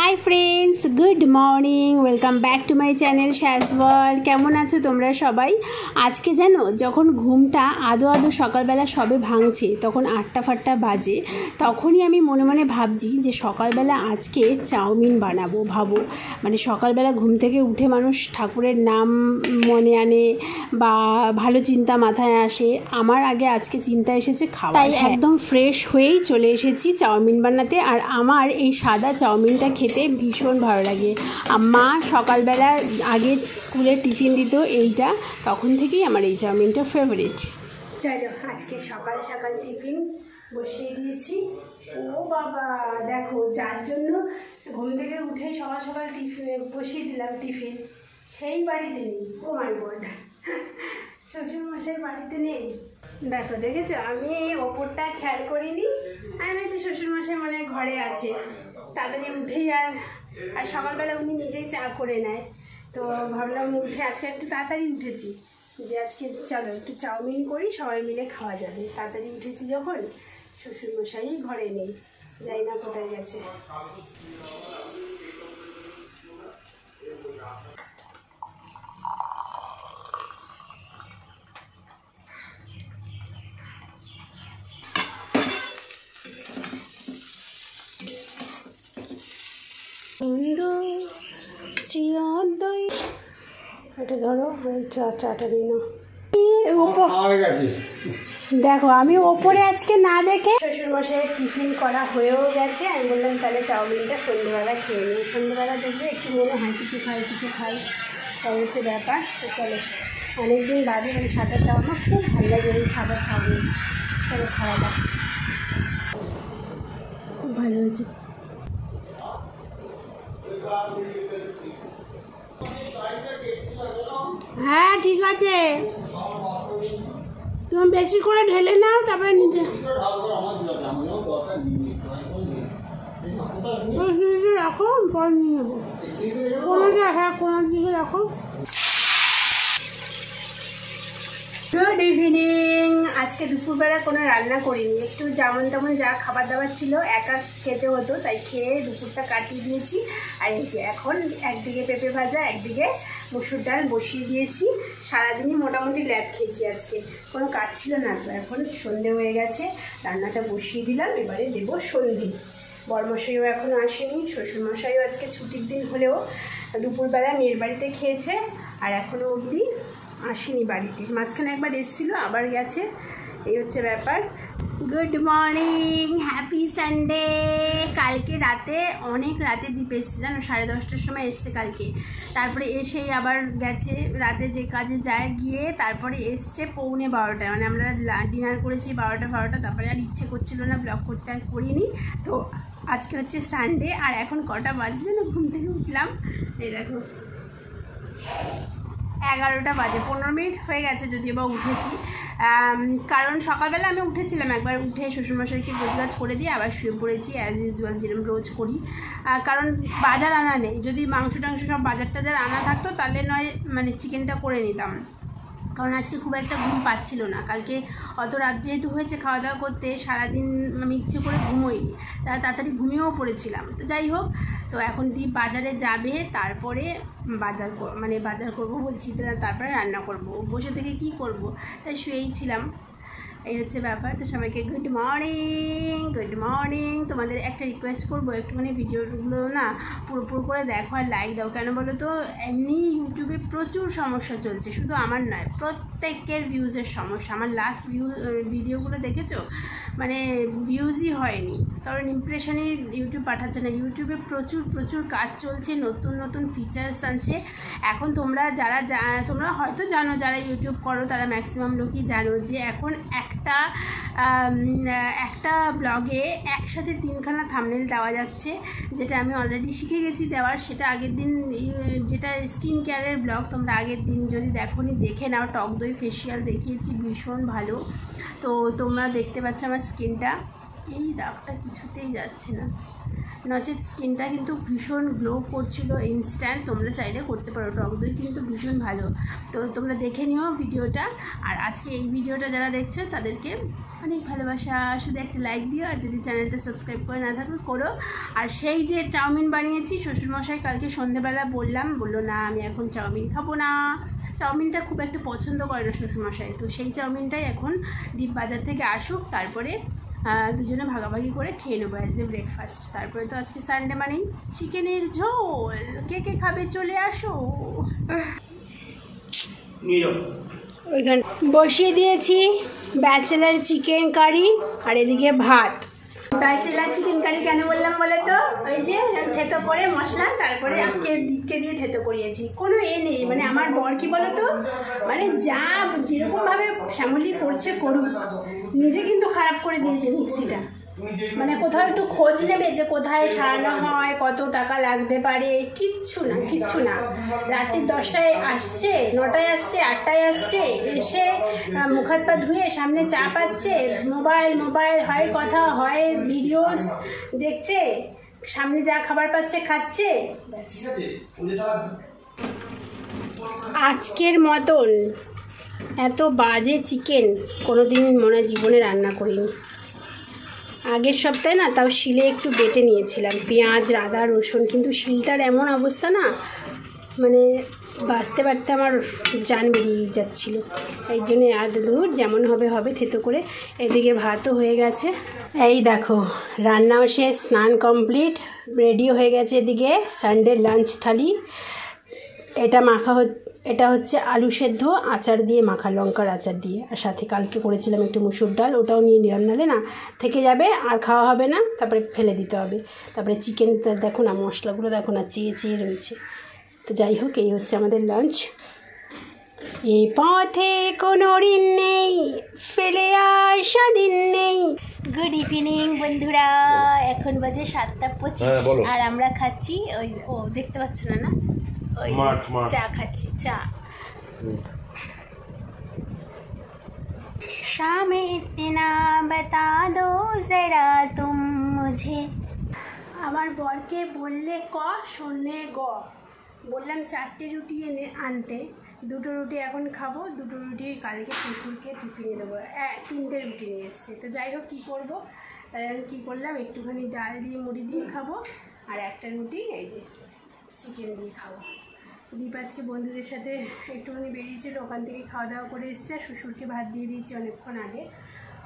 High friends good morning welcome back to my channel Shaz's world. केमन आछो तोमरा सबाई? आज के जानो जखन घुमटा आदो आदो सकालबेला सबे भांगछे तखन 8टा 8टा बाजे तखनई आमी मने मने भाबछि जे सकालबेला आज के चाउमिन बानाबो। भाबो माने सकालबेला घुम थेके उठे मानुष ठाकुरेर नाम मने आने बा भालो चिंता माथाय आसे। आमार आगे आज के चिंता एसेछे खाওয়া, ताई एकदम फ्रेश हয়েই चले एसेछि चाउमिन बानाते। और आमार এই সাদা চাউমিনটা খেতে ভীষণ ভালো লাগে। মা সকালবেলা আগে স্কুলে টিফিন দিত এইটা, তখন থেকেই আমার এই চাউমিনটা ফেভারিট। চলো আজকে সকাল সকাল টিফিন বসিয়ে দিয়েছি। ও বাবা দেখো, যার জন্য ঘুম থেকে উঠে সকাল সকাল টিফিন বসিয়ে দিলাম টিফিন, সেই বাড়িতে নেই। ও মাই গড, শ্বশুরমশাই বাড়িতে নেই। দেখো দেখেছো, আমি ওপরটা খেয়াল করিনি। আমি তো শ্বশুরমশাই মানে ঘরে আছে, তাড়াতাড়ি উঠেই আর সকালবেলা উনি নিজেই চা করে নেয়। তো ভাবলাম উঠে আজকে একটু তাড়াতাড়ি উঠেছি যে আজকে চলো একটু চাউমিন করি, সবাই মিলে খাওয়া যাবে। তাড়াতাড়ি উঠেছি যখন, শ্বশুরমশাই ঘরে নেই, যাই না কোথায় গেছে। এটা ধরো, চাটা দিই না। দেখো আমি ওপরে আজকে না দেখে শ্বশুরমশাইয়ের টিফিন করা হয়েও গেছে। আমি বললাম তাহলে চাউমিনটা সন্ধ্যেবেলা খেয়ে নিই, সন্ধ্যেবেলা দেখবে একটু মনে হয় কিছু খাই সব হচ্ছে ব্যাপার। তো চলো, অনেকদিন বাদে মানে সাদা চাউমিন খুব ভালো লাগে, এই সাদা চাউমিন। চলো খাওয়া দাওয়া খুব ভালো হয়েছে। হ্যাঁ ঠিক আছে, তুমি বেশি করে ঢেলে নাও, তারপরে নিচে রাখো, পর নিয়ে নেবো। কোনোটা হ্যাঁ কোনো দিকে রাখো। Good evening. আজকে দুপুরবেলা কোনো রান্না করিনি, একটু যেমন তেমন যা খাবার দাবার ছিল একা খেতে হতো, তাই খেয়ে দুপুরটা কাটিয়ে দিয়েছি। আর এই যে এখন একদিকে পেঁপে ভাজা, একদিকে মসুর ডাল বসিয়ে দিয়েছি। সারাদিনই মোটামুটি ল্যাব খেয়েছি, আজকে কোনো কাজ ছিল না। তো এখন সন্ধে হয়ে গেছে, রান্নাটা বসিয়ে দিলাম, এবারে দেবো সন্ধে। বরমশাইও এখনও আসেনি, শ্বশুরমশাইও আজকে ছুটির দিন হলেও দুপুরবেলা মেয়ের বাড়িতে খেয়েছে, আর এখনও অবধি আসেনি বাড়িতে। মাঝখানে একবার এসেছিলো, আবার গেছে, এই হচ্ছে ব্যাপার। Good morning, happy Sunday. কালকে রাতে অনেক রাতে দ্বীপ এসছে জানো, 10:30টার সময় এসছে কালকে। তারপরে এসেই আবার গেছে রাতে যে কাজে যায়, গিয়ে তারপরে এসছে 11:45, মানে আমরা ডিনার করেছি 12টা। তারপরে আর ইচ্ছে করছিল না ব্লগ করতে, আর করিনি। তো আজকে হচ্ছে সানডে, আর এখন কটা বাজে যেন ঘুম থেকে উঠলাম, এই দেখো 11টা বাজে, 15 মিনিট হয়ে গেছে যদিও বা উঠেছি। কারণ সকালবেলা আমি উঠেছিলাম, একবার উঠে শ্বশুরমশাইকে গোছগাছ করে দিয়ে আবার শুয়ে পড়েছি অ্যাজ ইউজুয়াল, যেরকম রোজ করি। কারণ বাজার আনা নেই, যদি মাংস টাংস সব বাজার টাজার আনা থাকতো তাহলে নয় মানে চিকেনটা করে নিতাম। কারণ আজকে খুব একটা ঘুম পাচ্ছিল না, কালকে অত রাত যেহেতু হয়েছে খাওয়া দাওয়া করতে, সারাদিন আমি ইচ্ছে করে ঘুমোইনি, তাড়াতাড়ি ঘুমিয়েও পড়েছিলাম। তো যাই হোক, তো এখন দ্বীপ বাজারে যাবে, তারপরে বাজার করবো বলছি, তারপরে রান্না করব। বসে থেকে কি করব, তাই শুয়েই ছিলাম, এই হচ্ছে ব্যাপার। তো সবাইকে গুড মর্নিং। তোমাদের একটা রিকোয়েস্ট করবো, একটুখানি ভিডিওগুলো না পুরোপুরি করে দেখো আর লাইক দাও। কেন বলো তো, এমনি ইউটিউবে প্রচুর সমস্যা চলছে, শুধু আমার নয়, প্রত্যেকের ভিউজের সমস্যা। আমার লাস্ট ভিডিওগুলো দেখেছো, মানে ভিউজই হয়নি, কারণ ইমপ্রেশনই ইউটিউব পাঠাচ্ছে না। ইউটিউবে প্রচুর কাজ চলছে, নতুন ফিচার্স আনছে। এখন তোমরা তোমরা হয়তো জানো, যারা ইউটিউব করো তারা ম্যাক্সিমাম লোকই জানো যে এখন একটা ব্লগে একসাথে 3খানা থাম্বনেল দেওয়া যাচ্ছে, যেটা আমি অলরেডি শিখে গেছি দেওয়ার। সেটা আগের দিন, যেটা স্কিন কেয়ারের ব্লগ, তোমরা আগের দিন যদি দেখোনি দেখে নাও, টক দই ফেসিয়াল দেখিয়েছি, ভীষণ ভালো। তো তোমরা দেখতে পাচ্ছ আমার স্কিনটা, এই দাগটা কিছুতেই যাচ্ছে না, নচেত স্কিনটা কিন্তু ভীষণ গ্লো করছিল ইনস্ট্যান্ট। তোমরা চাইলে করতে পারো, টক দই কিন্তু ভীষণ ভালো। তো তোমরা দেখে নিও ভিডিওটা। আর আজকে এই ভিডিওটা যারা দেখছো তাদেরকে অনেক ভালোবাসা। শুধু একটা লাইক দিও, আর যদি চ্যানেলটা সাবস্ক্রাইব করে না থাকো করো। আর সেই যে চাউমিন বানিয়েছি, শ্বশুরমশাই কালকে সন্ধ্যেবেলা বললো না আমি এখন চাউমিন খাবো না। চাউমিনটা খুব একটা পছন্দ করে না শ্বশুরমশাই, তো সেই চাউমিনটাই এখন দীপ বাজার থেকে আসুক, তারপরে দুজনে ভাগাভাগি করে খেয়ে নেবো অ্যাজ এ ব্রেকফাস্ট। তারপরে তো আজকে সানডে মানেই চিকেনের ঝোল। কে কে খাবে চলে আসো। ওইখানে বসিয়ে দিয়েছি ব্যাচেলার চিকেন কারি, আর এদিকে ভাত। ব্যাচেলার চিকেন কারি কেন বললাম বলে তো, ওই যে থেতো করে মশলা, তারপরে আজকে দীপকে দিয়ে থেতো করিয়েছি। কোনো নেই, মানে আমার বর কি বলো তো, মানে যা যেরকমভাবে শ্যামলি করছে করুক, নিজে কিন্তু খারাপ করে দিয়েছে মিক্সিটা। মানে কোথাও একটু খোঁজ নেবে যে কোথায় সারানো হয়, কত টাকা লাগতে পারে, কিচ্ছু না। রাত্রি 10টায় আসছে, 9টায় আসছে, 8টায় আসছে, এসে মুখ হাত পা ধুয়ে সামনে চা পাচ্ছে, মোবাইল হয় কথা হয় ভিডিওস দেখছে, সামনে যা খাবার পাচ্ছে খাচ্ছে। আজকের মতন এত বাজে চিকেন কোনোদিন মনে জীবনে রান্না করিনি। আগের সপ্তাহে না তাও শিলে একটু বেটে নিয়েছিলাম পেঁয়াজ আদা রসুন, কিন্তু শিলটার এমন অবস্থা না, মানে বাড়তে আমার জান বেরিয়ে যাচ্ছিলো। এই জন্য আর দূর যেমন হবে থেতো করে। এদিকে ভাতও হয়ে গেছে, এই দেখো রান্নাও শেষ, স্নান কমপ্লিট, রেডিও হয়ে গেছে। এদিকে সানডে লাঞ্চ থালি, এটা হচ্ছে আলু সেদ্ধ আচার দিয়ে মাখা, লঙ্কার আচার দিয়ে, আর সাথে কালকে করেছিলাম একটু মুসুর ডাল, ওটাও নিয়ে নিলাম, নাহলে না থেকে যাবে আর খাওয়া হবে না, তারপরে ফেলে দিতে হবে। তারপরে চিকেনটা দেখো না, মশলাগুলো দেখো না, চেয়ে রয়েছে। তো যাই হোক, এই হচ্ছে আমাদের লাঞ্চ। এই পথে কোনো ঋণ নেই, ফেলে আসা দিন নেই। গুড ইভিনিং বন্ধুরা, এখন বাজে 7:25, আর আমরা খাচ্ছি ওই দেখতে পাচ্ছ না ওই চা খাচ্ছি, চা। शाम इतना बता दो जरा तुम मुझे। আমার বরকে বললে ক শোনে গ, বললাম 4টে রুটি এনে আনতে, 2টো রুটি এখন খাবো, 2টো রুটি কালকে শ্বশুরকে টিফিনে দেবো। 3টে রুটি নিয়ে এসছে। তো যাই হোক কী করবো, তাই আমি কী করলাম, একটুখানি ডাল দিয়ে মুড়ি দিয়ে খাবো, আর একটা রুটি এই যে চিকেন দিয়ে খাবো। দীপ আজকে বন্ধুদের সাথে একটুখানি বেরিয়েছিল, ওখান থেকে খাওয়া দাওয়া করে এসছে, শ্বশুরকে ভাত দিয়ে দিয়েছি অনেকক্ষণ আগে।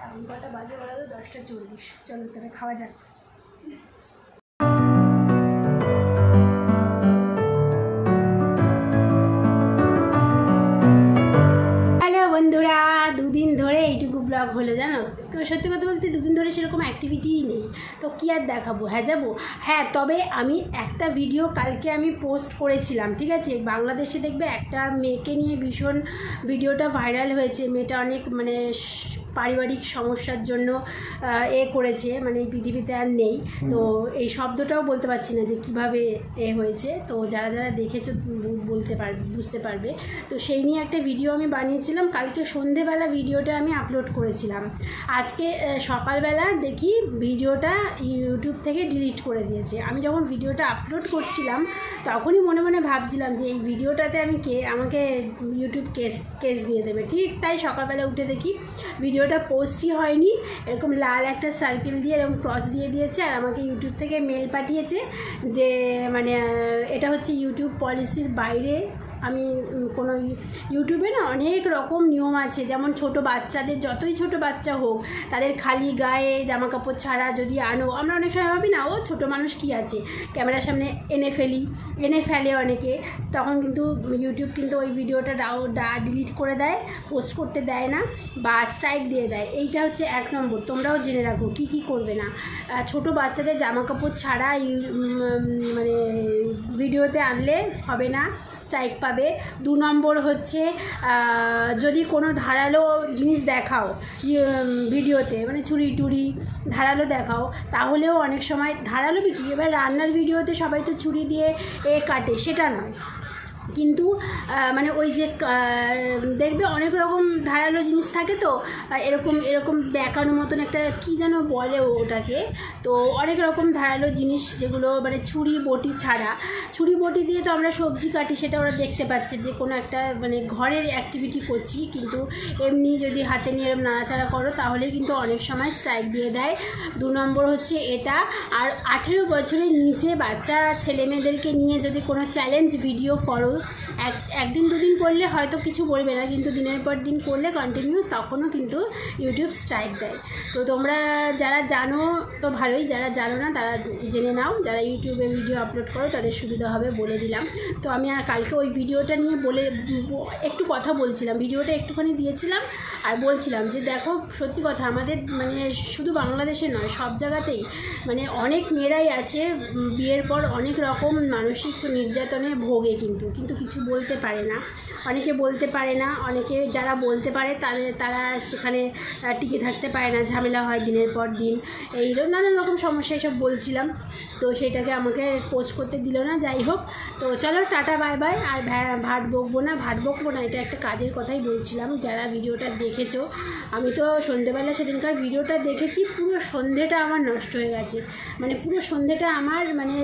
এখন কটা বাজে বলা তো 10:40। চলো তাহলে খাওয়া যাক। হ্যালো বন্ধুরা, দুদিন ধরে এইটুকু ব্লগ হলো জানো। সত্যি কথা বলতে 2 দিন ধরে সেরকম অ্যাক্টিভিটিই নেই, তো কী আর দেখাবো। হ্যাঁ তবে আমি একটা ভিডিও কালকে আমি পোস্ট করেছিলাম, ঠিক আছে। বাংলাদেশে দেখবে একটা মেয়েকে নিয়ে ভীষণ ভিডিওটা ভাইরাল হয়েছে। মেয়েটা অনেক মানে পারিবারিক সমস্যার জন্য করেছে, মানে এই পৃথিবীতে আর নেই। তো এই শব্দটাও বলতে পারছি না যে কিভাবে হয়েছে, তো যারা দেখেছো বুঝতে পারবে। তো সেই নিয়ে একটা ভিডিও আমি বানিয়েছিলাম, কালকে সন্ধেবেলা ভিডিওটা আমি আপলোড করেছিলাম। আজকে সকালবেলা দেখি ভিডিওটা ইউটিউব থেকে ডিলিট করে দিয়েছে। আমি যখন ভিডিওটা আপলোড করছিলাম তখনই মনে মনে ভাবছিলাম যে এই ভিডিওটাতে আমাকে ইউটিউব কেস দিয়ে দেবে। ঠিক তাই সকালবেলা উঠে দেখি ভিডিওটা পোস্টই হয়নি, এরকম লাল একটা সার্কেল দিয়ে এরকম ক্রস দিয়ে দিয়েছে, আর আমাকে ইউটিউব থেকে মেল পাঠিয়েছে যে মানে এটা হচ্ছে ইউটিউব পলিসির বাইরে। আমি কোনো ইউটিউবে না অনেক রকম নিয়ম আছে, যেমন ছোট বাচ্চাদের, যতই ছোট বাচ্চা হোক, তাদের খালি গায়ে জামা কাপড় ছাড়া যদি আনো, আমরা অনেক সময় ভাবি না ও ছোটো মানুষ কী আছে, ক্যামেরার সামনে এনে ফেলে অনেকে, তখন কিন্তু ইউটিউব কিন্তু ওই ভিডিওটা ডিলিট করে দেয়, পোস্ট করতে দেয় না, বা স্ট্রাইক দিয়ে দেয়। এইটা হচ্ছে 1 নম্বর, তোমরাও জেনে রাখো কী করবে না। ছোট বাচ্চাদের জামা কাপড় ছাড়া মানে ভিডিওতে আনলে হবে না, স্ট্রাইক পাবে। 2 নম্বর হচ্ছে যদি কোনো ধারালো জিনিস দেখাও ভিডিওতে, মানে ছুরি টুরি ধারালো দেখাও, তাহলেও অনেক সময় ধারালো এবার রান্নার ভিডিওতে সবাই তো ছুরি দিয়ে কাটে, সেটা নয়, কিন্তু মানে ওই যে দেখবে অনেক রকম ধারালো জিনিস থাকে, তো এরকম এরকম বেঁকানো মতন একটা কী যেন বলে ওটাকে, তো অনেক রকম ধারালো জিনিস যেগুলো মানে ছুরি বটি ছাড়া, ছুরি বটি দিয়ে তো আমরা সবজি কাটি, সেটা ওরা দেখতে পাচ্ছে যে কোনো একটা মানে ঘরের অ্যাক্টিভিটি করছি, কিন্তু এমনি যদি হাতে নিয়ে এরকম নাড়াচাড়া করো তাহলে কিন্তু অনেক সময় স্ট্রাইক দিয়ে দেয়। 2 নম্বর হচ্ছে এটা। আর 18 বছরের নিচে বাচ্চা ছেলেমেয়েদেরকে নিয়ে যদি কোনো চ্যালেঞ্জ ভিডিও করো, একদিন দুদিন করলে হয়তো কিছু বলবে না, কিন্তু দিনের পর দিন করলে কন্টিনিউ, তখনও কিন্তু ইউটিউব স্ট্রাইক দেয়। তো তোমরা যারা জানো তো ভালোই, যারা জানো না তারা জেনে নাও, যারা ইউটিউবে ভিডিও আপলোড করো তাদের সুবিধা হবে, বলে দিলাম। তো আমি কালকে ওই ভিডিওটা নিয়ে একটু কথা বলছিলাম, ভিডিওটা একটুখানি দিয়েছিলাম আর বলছিলাম যে দেখো সত্যি কথা, আমাদের মানে শুধু বাংলাদেশে নয় সব জায়গাতেই মানে অনেক মেয়েরাই আছে বিয়ের পর অনেক রকম মানসিক নির্যাতনে ভোগে, কিন্তু কিছু বলতে পারে না, অনেকে বলতে পারে না, অনেকে যারা বলতে পারে তারা সেখানে টিকে থাকতে পারে না, ঝামেলা হয় দিনের পর দিন, এই নানান রকম সমস্যা এসব বলছিলাম। তো সেটাকে আমাকে পোস্ট করতে দিল না, যাই হোক। তো চলো টাটা বাই বাই। আর ভাট বকবো না, এটা একটা কাজের কথাই বলছিলাম। যারা ভিডিওটা দেখেছো, আমি তো সন্ধেবেলা সেদিনকার ভিডিওটা দেখেছি, পুরো সন্ধেটা আমার নষ্ট হয়ে গেছে, মানে পুরো সন্ধেটা আমার মানে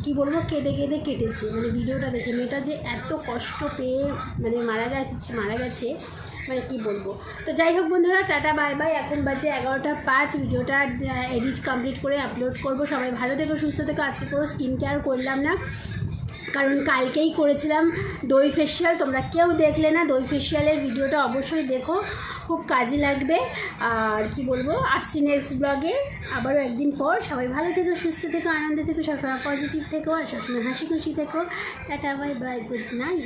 কি বলবো কেঁদে কেটেছে, মানে ভিডিওটা দেখে। মেয়েটা যে এত কষ্ট পেয়ে মানে মারা গেছে মানে কি বলবো। তো যাই হোক বন্ধুরা, টাটা বাই বাই। এখন বাজে 11:05, ভিডিওটা এডিট কমপ্লিট করে আপলোড করব। সবাই ভালো থেকো, সুস্থ থেকো। আজকে কোনো স্কিন কেয়ার করলাম না, কারণ কালকেই করেছিলাম দই ফেসিয়াল, তোমরা কেউ দেখলে না। দই ফেসিয়ালের ভিডিওটা অবশ্যই দেখো, খুব কাজে লাগবে। আর কি বলবো, আসছি নেক্সট ব্লগে আবারও একদিন পর। সবাই ভালো থেকো, সুস্থ থেকো, আনন্দে থেকো, সবসময় পজিটিভ থেকো, আর সবসময় হাসি খুশি থেকো। Tata bye bye, good night.